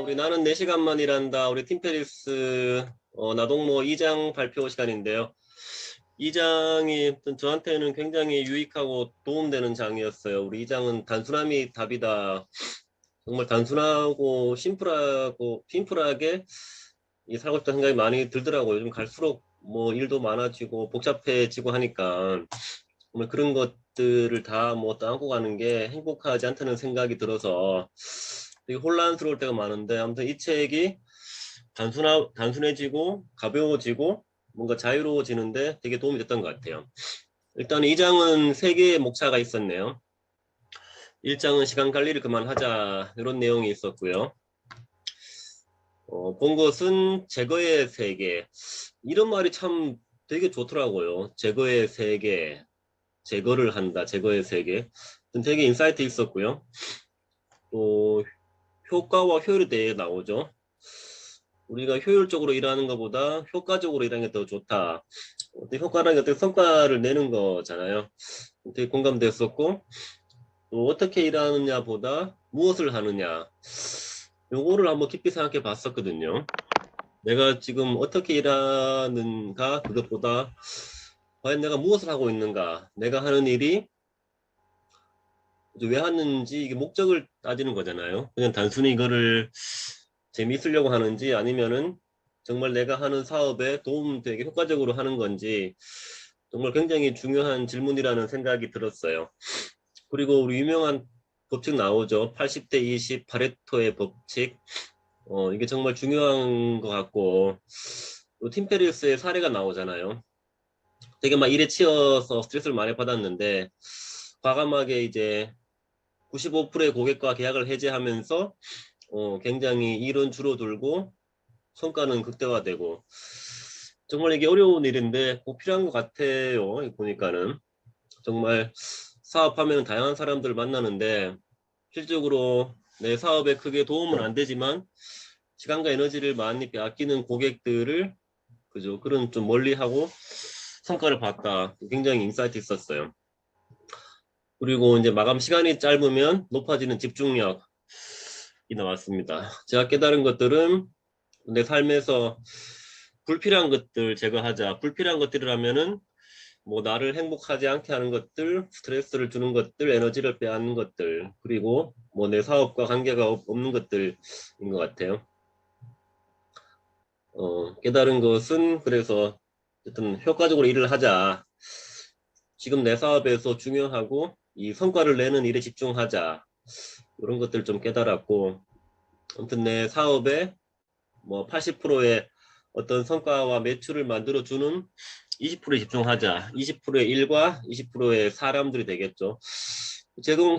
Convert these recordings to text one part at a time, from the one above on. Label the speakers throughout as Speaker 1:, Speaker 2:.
Speaker 1: 우리 나는 4시간만 일한다. 우리 팀페리스 나동모 2장 발표 시간인데요. 2장이 저한테는 굉장히 유익하고 도움되는 장이었어요. 우리 2장은 단순함이 답이다. 정말 단순하고 심플하게 살고 싶다는 생각이 많이 들더라고요. 요즘 갈수록 뭐 일도 많아지고 복잡해지고 하니까 정말 그런 것들을 다 안고 가는 게 행복하지 않다는 생각이 들어서 되게 혼란스러울 때가 많은데, 아무튼 이 책이 단순해지고 가벼워지고 뭔가 자유로워지는데 되게 도움이 됐던 것 같아요. 일단 2장은 3개의 목차가 있었네요. 1장은 시간 관리를 그만하자, 이런 내용이 있었고요. 본 것은 제거의 세계. 이런 말이 참 되게 좋더라고요. 제거의 세계, 제거를 한다, 제거의 세계. 되게 인사이트 있었고요. 또 효과와 효율에 대해 나오죠. 우리가 효율적으로 일하는 것보다 효과적으로 일하는 게 더 좋다. 효과라는 게 어떤 성과를 내는 거잖아요. 되게 공감됐었고, 또 어떻게 일하느냐 보다 무엇을 하느냐, 요거를 한번 깊이 생각해 봤었거든요. 내가 지금 어떻게 일하는가, 그것보다 과연 내가 무엇을 하고 있는가, 내가 하는 일이 왜 하는지, 이게 목적을 따지는 거잖아요. 그냥 단순히 이거를 재미있으려고 하는지, 아니면은 정말 내가 하는 사업에 도움되게 효과적으로 하는 건지, 정말 굉장히 중요한 질문이라는 생각이 들었어요. 그리고 우리 유명한 법칙 나오죠. 80대 20 파레토의 법칙. 이게 정말 중요한 것 같고, 또 팀 페리스의 사례가 나오잖아요. 되게 막 일에 치여서 스트레스를 많이 받았는데, 과감하게 이제 95%의 고객과 계약을 해지하면서 굉장히 일은 줄어들고 성과는 극대화되고, 정말 이게 어려운 일인데 꼭 필요한 것 같아요. 보니까는 정말 사업하면 다양한 사람들을 만나는데, 실적으로 내 사업에 크게 도움은 안 되지만 시간과 에너지를 많이 아끼는 고객들을 그죠, 그런 좀 멀리하고 성과를 봤다. 굉장히 인사이트 있었어요. 그리고 이제 마감 시간이 짧으면 높아지는 집중력이 나왔습니다. 제가 깨달은 것들은 내 삶에서 불필요한 것들 제거하자. 불필요한 것들이라면은 뭐 나를 행복하지 않게 하는 것들, 스트레스를 주는 것들, 에너지를 빼앗는 것들, 그리고 뭐 내 사업과 관계가 없는 것들인 것 같아요. 깨달은 것은 그래서 어쨌든 효과적으로 일을 하자. 지금 내 사업에서 중요하고 이 성과를 내는 일에 집중하자. 이런 것들 좀 깨달았고, 아무튼 내 사업에 뭐 80%의 어떤 성과와 매출을 만들어주는 20%에 집중하자. 20%의 일과 20%의 사람들이 되겠죠.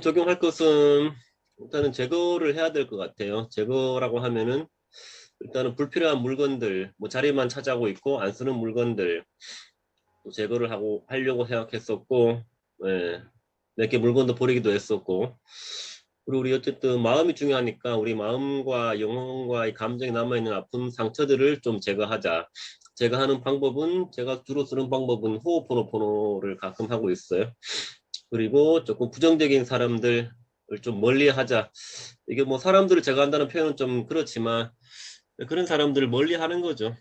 Speaker 1: 적용할 것은 일단은 제거를 해야 될 것 같아요. 제거라고 하면은 일단은 불필요한 물건들, 뭐 자리만 차지하고 있고 안 쓰는 물건들 제거를 하려고 생각했었고, 예, 몇 개 물건도 버리기도 했었고, 그리고 우리 어쨌든 마음이 중요하니까 우리 마음과 영혼과 이 감정이 남아있는 아픈 상처들을 좀 제거하자. 제거하는 방법은, 제가 주로 쓰는 방법은 호호포노포노를 가끔 하고 있어요. 그리고 조금 부정적인 사람들을 좀 멀리 하자. 이게 뭐 사람들을 제거한다는 표현은 좀 그렇지만 그런 사람들을 멀리 하는 거죠.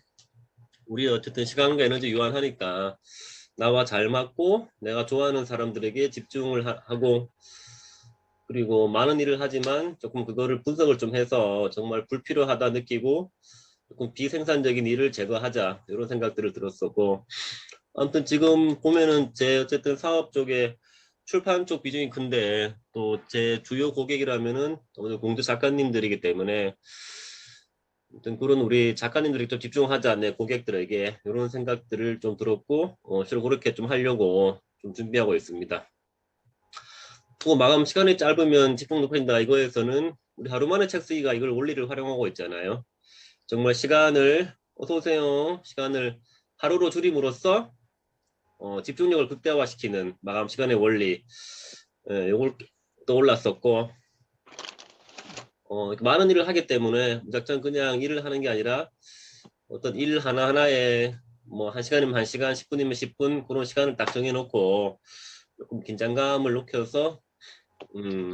Speaker 1: 우리 어쨌든 시간과 에너지 유한하니까 나와 잘 맞고 내가 좋아하는 사람들에게 집중을 하고, 그리고 많은 일을 하지만 조금 그거를 분석을 좀 해서 정말 불필요하다 느끼고 조금 비생산적인 일을 제거하자, 이런 생각들을 들었었고, 아무튼 지금 보면은 제 어쨌든 사업 쪽에 출판 쪽 비중이 큰데 또 제 주요 고객이라면은 오늘 공주 작가님들이기 때문에 아무튼 그런 우리 작가님들이 좀 집중하자, 내 고객들에게, 이런 생각들을 좀 들었고, 실로 그렇게 좀 하려고 좀 준비하고 있습니다. 또 마감 시간이 짧으면 집중 높아진다, 이거에서는 우리 하루 만에 책 쓰기가 이걸 원리를 활용하고 있잖아요. 정말 시간을, 어서 오세요, 시간을 하루로 줄임으로써 집중력을 극대화시키는 마감 시간의 원리, 요걸 떠올랐었고, 많은 일을 하기 때문에 무작정 그냥 일을 하는 게 아니라 어떤 일 하나하나에 뭐 1시간이면 1시간, 10분이면 10분, 그런 시간을 딱 정해놓고 조금 긴장감을 높여서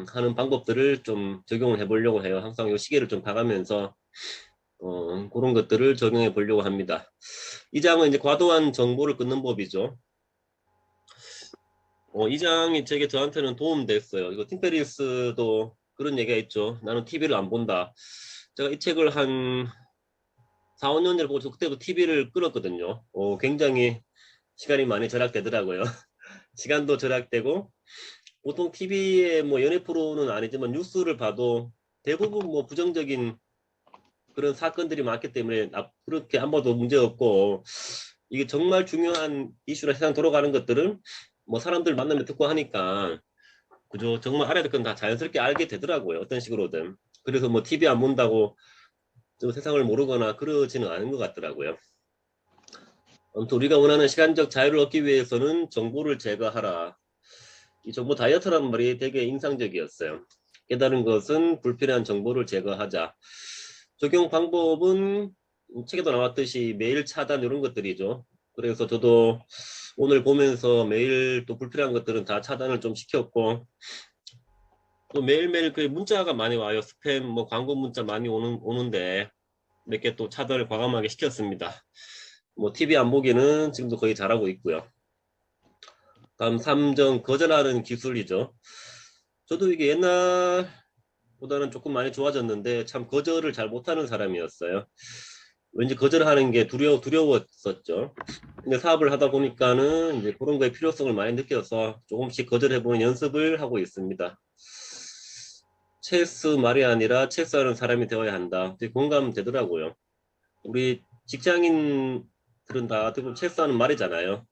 Speaker 1: 하는 방법들을 좀 적용을 해보려고 해요. 항상 요 시계를 좀 봐가면서 그런 것들을 적용해 보려고 합니다. 이 장은 이제 과도한 정보를 끊는 법이죠. 이 장이 저한테는 도움됐어요. 이거 팀 페리스도 그런 얘기가 있죠. 나는 TV를 안 본다. 제가 이 책을 한 4, 5년 전에 보고 그때부터 TV를 끊었거든요. 굉장히 시간이 많이 절약되더라고요. 시간도 절약되고 보통 TV에 뭐 연예 프로는 아니지만 뉴스를 봐도 대부분 뭐 부정적인 그런 사건들이 많기 때문에 그렇게 안 봐도 문제 없고 이게 정말 중요한 이슈나 세상 돌아가는 것들은 뭐 사람들 만나면 듣고 하니까 그죠. 정말 알아야 될 건 다 자연스럽게 알게 되더라고요. 어떤 식으로든. 그래서 뭐 TV 안 본다고 좀 세상을 모르거나 그러지는 않은 것 같더라고요. 아무튼 우리가 원하는 시간적 자유를 얻기 위해서는 정보를 제거하라. 이 정보 다이어트라는 말이 되게 인상적이었어요. 깨달은 것은 불필요한 정보를 제거하자. 적용 방법은 책에도 나왔듯이 메일 차단 이런 것들이죠. 그래서 저도 오늘 보면서 매일 또 불필요한 것들은 다 차단을 좀 시켰고 또 매일매일 그 문자가 많이 와요. 스팸 뭐 광고 문자 많이 오는데 몇 개 또 차단을 과감하게 시켰습니다. 뭐 TV 안 보기는 지금도 거의 잘하고 있고요. 다음 3점 거절하는 기술이죠. 저도 이게 옛날보다는 조금 많이 좋아졌는데 참 거절을 잘 못하는 사람이었어요. 왠지 거절하는 게 두려웠었죠. 근데 사업을 하다 보니까는 이제 그런 거에 필요성을 많이 느껴서 조금씩 거절해보는 연습을 하고 있습니다. 체스 말이 아니라 체스하는 사람이 되어야 한다. 되게 공감되더라고요. 우리 직장인들은 다 대부분 체스하는 말이잖아요.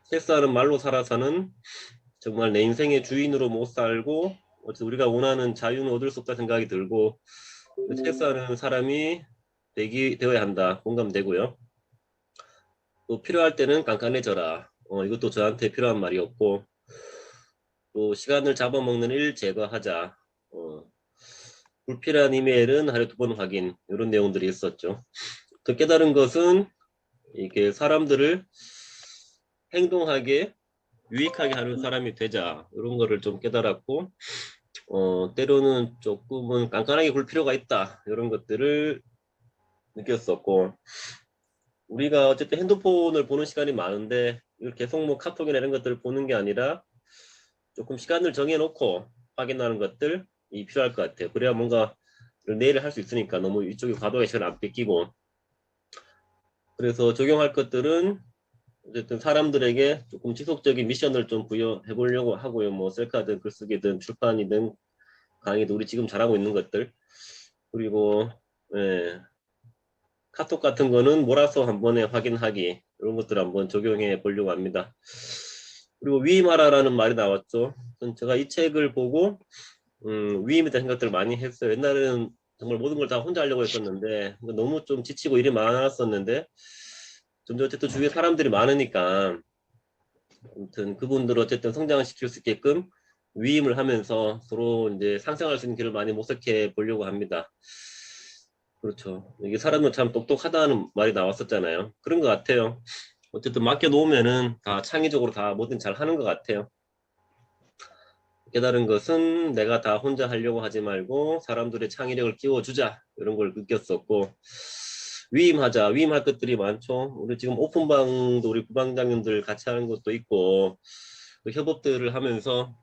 Speaker 1: 체스하는 말로 살아서는 정말 내 인생의 주인으로 못 살고 어쨌든 우리가 원하는 자유는 얻을 수 없다 생각이 들고 체스하는 사람이 되어야 한다. 공감되고요. 또 필요할 때는 깐깐해져라. 이것도 저한테 필요한 말이었고 또 시간을 잡아먹는 일 제거하자. 불필요한 이메일은 하루에 2번 확인. 이런 내용들이 있었죠. 또 깨달은 것은 이게 사람들을 행동하게 유익하게 하는 사람이 되자. 이런 거를 좀 깨달았고 때로는 조금은 깐깐하게 굴 필요가 있다. 이런 것들을 느꼈었고 우리가 어쨌든 핸드폰을 보는 시간이 많은데 이걸 계속 뭐 카톡이나 이런 것들을 보는 게 아니라 조금 시간을 정해놓고 확인하는 것들이 필요할 것 같아요. 그래야 뭔가 내일 할 수 있으니까 너무 이쪽에 과도하게 시간 안 뺏기고 그래서 적용할 것들은 어쨌든 사람들에게 조금 지속적인 미션을 좀 부여해 보려고 하고요. 뭐 셀카든 글쓰기든 출판이든 강의도 우리 지금 잘하고 있는 것들 그리고 예, 카톡 같은 거는 몰아서 한 번에 확인하기 이런 것들 한번 적용해 보려고 합니다. 그리고 위임하라라는 말이 나왔죠. 제가 이 책을 보고 위임에 대한 생각들을 많이 했어요. 옛날에는 정말 모든 걸 다 혼자 하려고 했었는데 너무 좀 지치고 일이 많았었는데 점점 어쨌든 주위에 사람들이 많으니까 아무튼 그분들 어쨌든 성장을 시킬 수 있게끔 위임을 하면서 서로 이제 상생할 수 있는 길을 많이 모색해 보려고 합니다. 그렇죠. 이게 사람은 참 똑똑하다는 말이 나왔었잖아요. 그런 것 같아요. 어쨌든 맡겨놓으면은 다 창의적으로 다 뭐든 잘 하는 것 같아요. 깨달은 것은 내가 다 혼자 하려고 하지 말고 사람들의 창의력을 키워주자 이런 걸 느꼈었고 위임하자 위임할 것들이 많죠. 우리 지금 오픈방도 우리 부방장님들 같이 하는 것도 있고 그 협업들을 하면서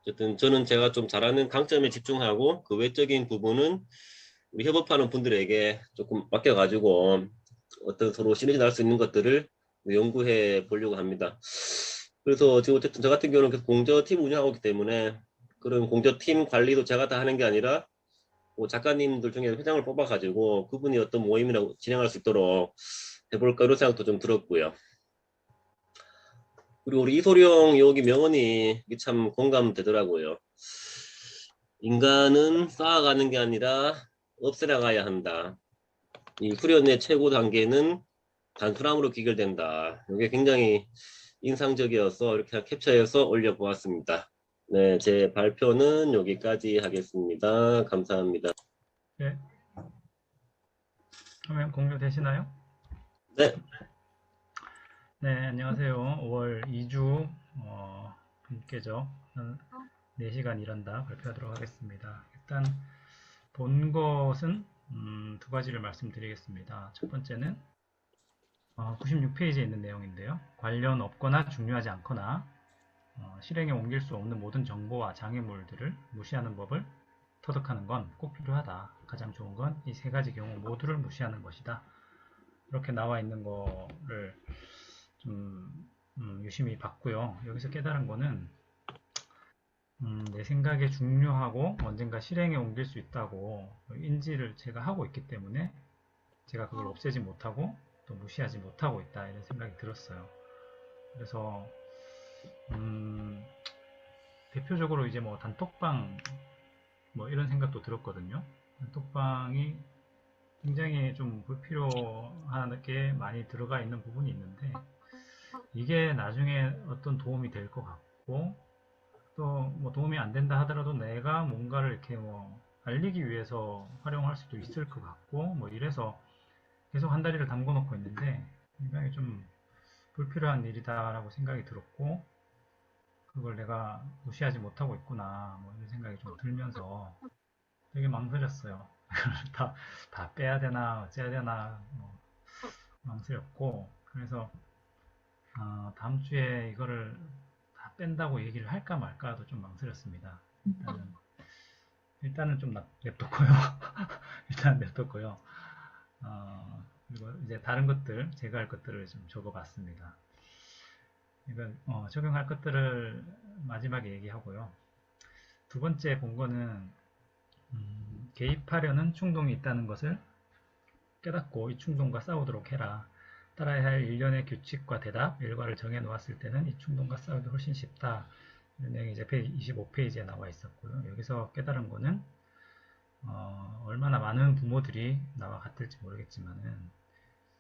Speaker 1: 어쨌든 저는 제가 좀 잘하는 강점에 집중하고 그 외적인 부분은 우리 협업하는 분들에게 조금 맡겨가지고 어떤 서로 시너지 날 수 있는 것들을 연구해 보려고 합니다. 그래서 지금 어쨌든 저 같은 경우는 계속 공저팀 운영하고 있기 때문에 그런 공저팀 관리도 제가 다 하는 게 아니라 뭐 작가님들 중에 회장을 뽑아가지고 그분이 어떤 모임이나 진행할 수 있도록 해볼까 이런 생각도 좀 들었고요. 그리고 우리 이소룡 여기 명언이 참 공감되더라고요. 인간은 쌓아가는 게 아니라 없애나가야 한다. 이 후련의 최고 단계는 단순함으로 귀결된다. 이게 굉장히 인상적이어서 이렇게 캡처해서 올려보았습니다. 네, 제 발표는 여기까지 하겠습니다. 감사합니다.
Speaker 2: 예, 화면 공유되시나요?
Speaker 1: 네,
Speaker 2: 네, 안녕하세요. 5월 2주 분께죠. 4시간 일한다 발표하도록 하겠습니다. 일단 본 것은 두 가지를 말씀드리겠습니다. 첫 번째는 96페이지에 있는 내용인데요. 관련 없거나 중요하지 않거나 실행에 옮길 수 없는 모든 정보와 장애물들을 무시하는 법을 터득하는 건 꼭 필요하다. 가장 좋은 건 이 세 가지 경우 모두를 무시하는 것이다. 이렇게 나와 있는 거를 좀 유심히 봤고요. 여기서 깨달은 거는 내 생각에 중요하고 언젠가 실행에 옮길 수 있다고 인지를 제가 하고 있기 때문에 제가 그걸 없애지 못하고 또 무시하지 못하고 있다 이런 생각이 들었어요. 그래서 대표적으로 이제 뭐 단톡방 뭐 이런 생각도 들었거든요. 단톡방이 굉장히 좀 불필요하게 많이 들어가 있는 부분이 있는데 이게 나중에 어떤 도움이 될 것 같고 또 뭐 도움이 안 된다 하더라도 내가 뭔가를 이렇게 뭐 알리기 위해서 활용할 수도 있을 것 같고 뭐 이래서 계속 한 다리를 담궈 놓고 있는데 굉장히 좀 불필요한 일이다라고 생각이 들었고 그걸 내가 무시하지 못하고 있구나 뭐 이런 생각이 좀 들면서 되게 망설였어요. 다 빼야 되나 어째야 되나 뭐 망설였고 그래서 다음 주에 이거를 다 뺀다고 얘기를 할까 말까도 좀 망설였습니다. 일단은 좀 냅뒀고요. 일단 냅뒀고요. 그리고 이제 다른 것들 제가 할 것들을 좀 적어봤습니다. 이건 적용할 것들을 마지막에 얘기하고요. 두 번째 본 거는 개입하려는 충동이 있다는 것을 깨닫고 이 충동과 싸우도록 해라. 따라야 할 일련의 규칙과 대답, 일과를 정해 놓았을 때는 이 충동과 싸우기 훨씬 쉽다. 이런 내용이 이제 25페이지에 나와 있었고요. 여기서 깨달은 거는 얼마나 많은 부모들이 나와 같을지 모르겠지만은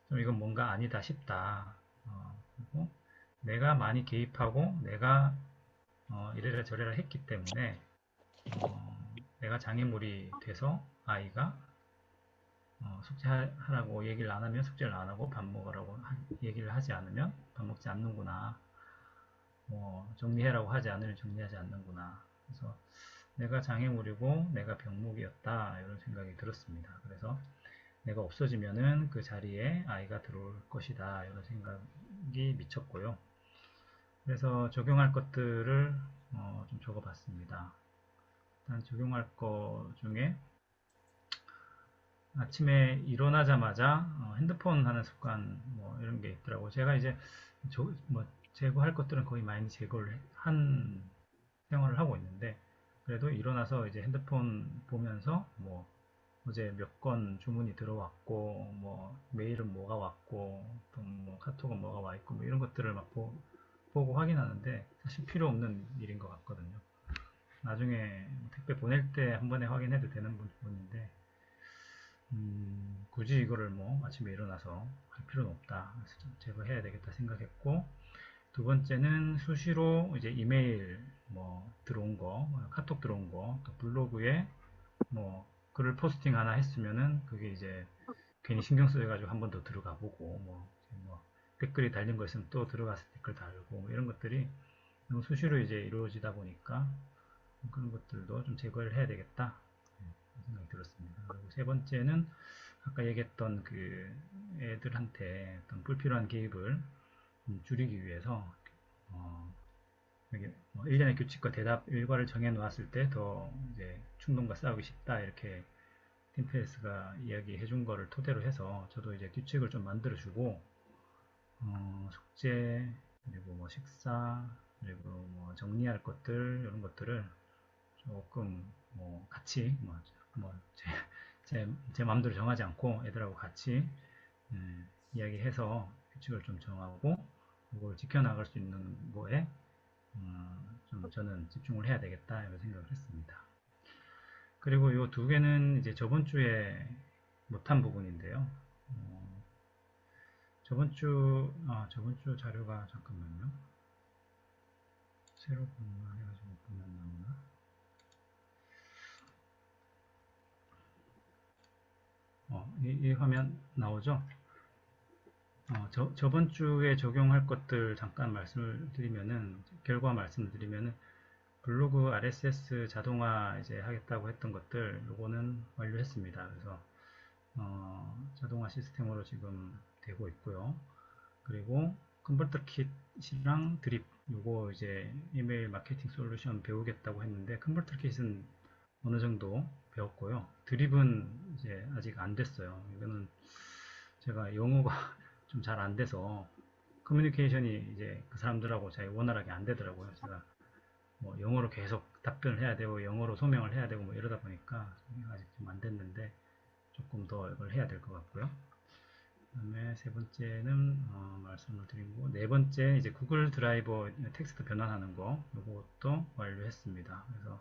Speaker 2: 좀 이건 뭔가 아니다 싶다. 그리고 내가 많이 개입하고 내가 이래라 저래라 했기 때문에 내가 장애물이 돼서 아이가 숙제하라고 얘기를 안 하면 숙제를 안 하고 밥 먹으라고 얘기를 하지 않으면 밥 먹지 않는구나. 뭐 정리해라고 하지 않으면 정리하지 않는구나. 그래서 내가 장애물이고 내가 병목이었다 이런 생각이 들었습니다. 그래서 내가 없어지면은 그 자리에 아이가 들어올 것이다 이런 생각이 미쳤고요. 그래서 적용할 것들을 좀 적어봤습니다. 일단 적용할 것 중에 아침에 일어나자마자 핸드폰 하는 습관 뭐 이런 게 있더라고요. 제가 이제 뭐 제거할 것들은 거의 많이 제거를 한 생활을 하고 있는데 그래도 일어나서 이제 핸드폰 보면서 뭐 어제 몇 건 주문이 들어왔고 뭐 메일은 뭐가 왔고 또 뭐 카톡은 뭐가 와 있고 뭐 이런 것들을 막 보고 확인하는데 사실 필요 없는 일인 것 같거든요. 나중에 택배 보낼 때 한 번에 확인해도 되는 부분인데 굳이 이거를 뭐 아침에 일어나서 할 필요는 없다. 그래서 좀 제거해야 되겠다 생각했고 두 번째는 수시로 이제 이메일 뭐 들어온 거, 카톡 들어온 거, 또 블로그에 뭐 글을 포스팅 하나 했으면은 그게 이제 괜히 신경 쓰여가지고 한 번 더 들어가 보고 뭐 댓글이 달린 거 있으면 또 들어가서 댓글 달고 뭐 이런 것들이 너무 수시로 이제 이루어지다 보니까 그런 것들도 좀 제거를 해야 되겠다 생각이 들었습니다. 그리고 세 번째는 아까 얘기했던 그 애들한테 어떤 불필요한 개입을 줄이기 위해서 뭐 일련의 규칙과 대답 일과를 정해 놓았을 때 더 이제 충동과 싸우기 쉽다 이렇게 팀페이스가 이야기해 준 거를 토대로 해서 저도 이제 규칙을 좀 만들어 주고 숙제 그리고 뭐 식사 그리고 뭐 정리할 것들 이런 것들을 조금 뭐 같이 제 마음대로 정하지 않고 애들하고 같이 이야기해서 규칙을 좀 정하고 그걸 지켜나갈 수 있는 거에 좀 저는 집중을 해야 되겠다 이런 생각을 했습니다. 그리고 이 두 개는 이제 저번 주에 못한 부분인데요. 저번 주 자료가 잠깐만요. 새로 분할해가지고 보면 나오나? 이 화면 나오죠? 저번 주에 적용할 것들 잠깐 말씀을 드리면은, 결과 말씀을 드리면은, 블로그 RSS 자동화 이제 하겠다고 했던 것들 요거는 완료했습니다. 그래서 자동화 시스템으로 지금 되고 있고요. 그리고 컨버터 킷이랑 드립 요거 이제 이메일 마케팅 솔루션 배우겠다고 했는데 컨버터 킷은 어느 정도 배웠고요. 드립은 이제 아직 안 됐어요. 이거는 제가 영어가 좀 잘 안 돼서 커뮤니케이션이 이제 그 사람들하고 잘 원활하게 안 되더라고요. 제가 뭐 영어로 계속 답변을 해야 되고 영어로 소명을 해야 되고 뭐 이러다 보니까 아직 좀 안 됐는데 조금 더 이걸 해야 될 것 같고요. 그다음에 세 번째는 말씀을 드리고 네 번째 이제 구글 드라이버 텍스트 변환하는 거 이것도 완료했습니다. 그래서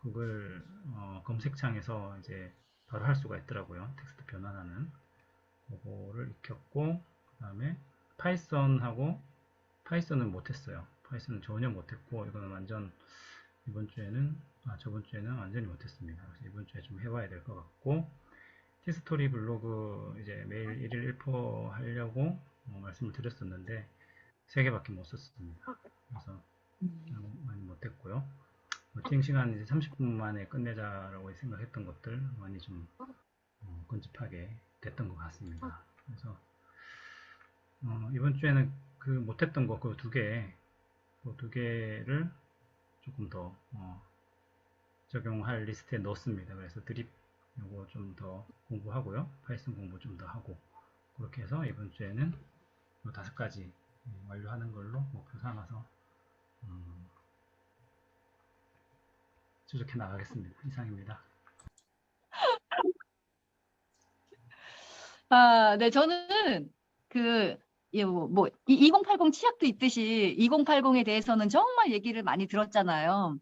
Speaker 2: 구글 검색창에서 이제 바로 할 수가 있더라고요. 텍스트 변환하는 그거를 익혔고 그다음에 파이썬은 못했어요. 파이썬은 전혀 못했고 이거는 완전 저번 주에는 완전히 못했습니다. 그래서 이번 주에 좀 해봐야 될 것 같고 티스토리 블로그 이제 매일 1일 1포 하려고 말씀을 드렸었는데 3개밖에 못 썼습니다. 그래서 많이 못했고요. 미팅 시간 이제 30분 만에 끝내자라고 생각했던 것들 많이 좀 끔찍하게 됐던 것 같습니다. 그래서 이번 주에는 그 못했던 거 그 두 개를 조금 더 적용할 리스트에 넣었습니다. 그래서 드립 요거 좀 더 공부하고요. 파이썬 공부 좀 더 하고 그렇게 해서 이번 주에는 요 5가지 완료하는 걸로 목표 삼아서 추적해 나가겠습니다. 이상입니다.
Speaker 3: 네, 저는 그, 2080 치약도 있듯이 2080에 대해서는 정말 얘기를 많이 들었잖아요.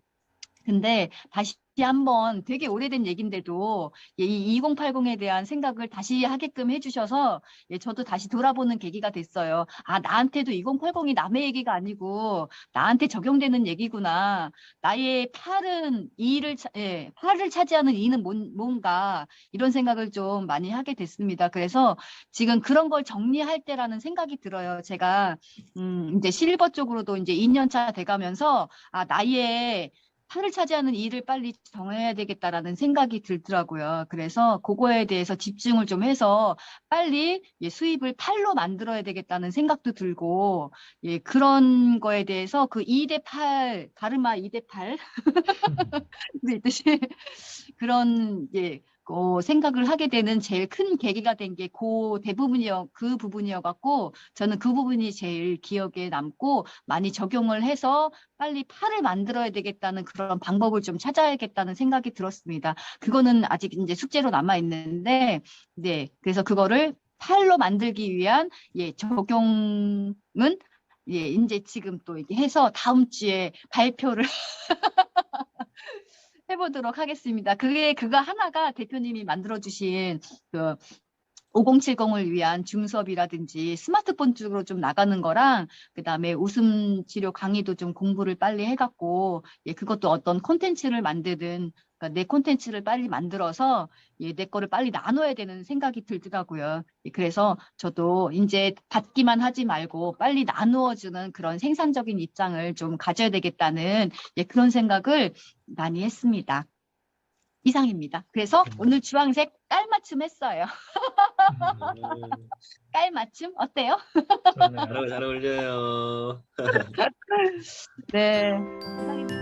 Speaker 3: 근데 다시 한번 되게 오래된 얘긴데도 이 2080에 대한 생각을 다시 하게끔 해주셔서 저도 다시 돌아보는 계기가 됐어요. 아, 나한테도 2080이 남의 얘기가 아니고 나한테 적용되는 얘기구나. 나의 팔을 차지하는 이는 뭔가 이런 생각을 좀 많이 하게 됐습니다. 그래서 지금 그런 걸 정리할 때라는 생각이 들어요. 제가 이제 실버 쪽으로도 이제 2년차 돼가면서 나의 팔을 차지하는 일을 빨리 정해야 되겠다라는 생각이 들더라고요. 그래서 그거에 대해서 집중을 좀 해서 빨리 수입을 팔로 만들어야 되겠다는 생각도 들고 그런 거에 대해서 그 2대8, 가르마 2대8 있듯이 그런 생각을 하게 되는 제일 큰 계기가 된 게 그 부분이어 갖고 저는 그 부분이 제일 기억에 남고 많이 적용을 해서 빨리 팔을 만들어야 되겠다는 그런 방법을 좀 찾아야겠다는 생각이 들었습니다. 그거는 아직 이제 숙제로 남아 있는데 그래서 그거를 팔로 만들기 위한 적용은 이제 지금 또 이렇게 해서 다음 주에 발표를 해보도록 하겠습니다. 그거 하나가 대표님이 만들어주신 그 5070을 위한 중수업이라든지 스마트폰 쪽으로 좀 나가는 거랑 그다음에 웃음 치료 강의도 좀 공부를 빨리 해갖고 그것도 어떤 콘텐츠를 만드든 그러니까 내 콘텐츠를 빨리 만들어서 내 거를 빨리 나눠야 되는 생각이 들더라고요. 그래서 저도 이제 받기만 하지 말고 빨리 나누어주는 그런 생산적인 입장을 좀 가져야 되겠다는 그런 생각을 많이 했습니다. 이상입니다. 그래서 오늘 주황색 깔맞춤 했어요. 깔맞춤 어때요?
Speaker 1: 잘 어울려요.
Speaker 3: 네. 이상입니다.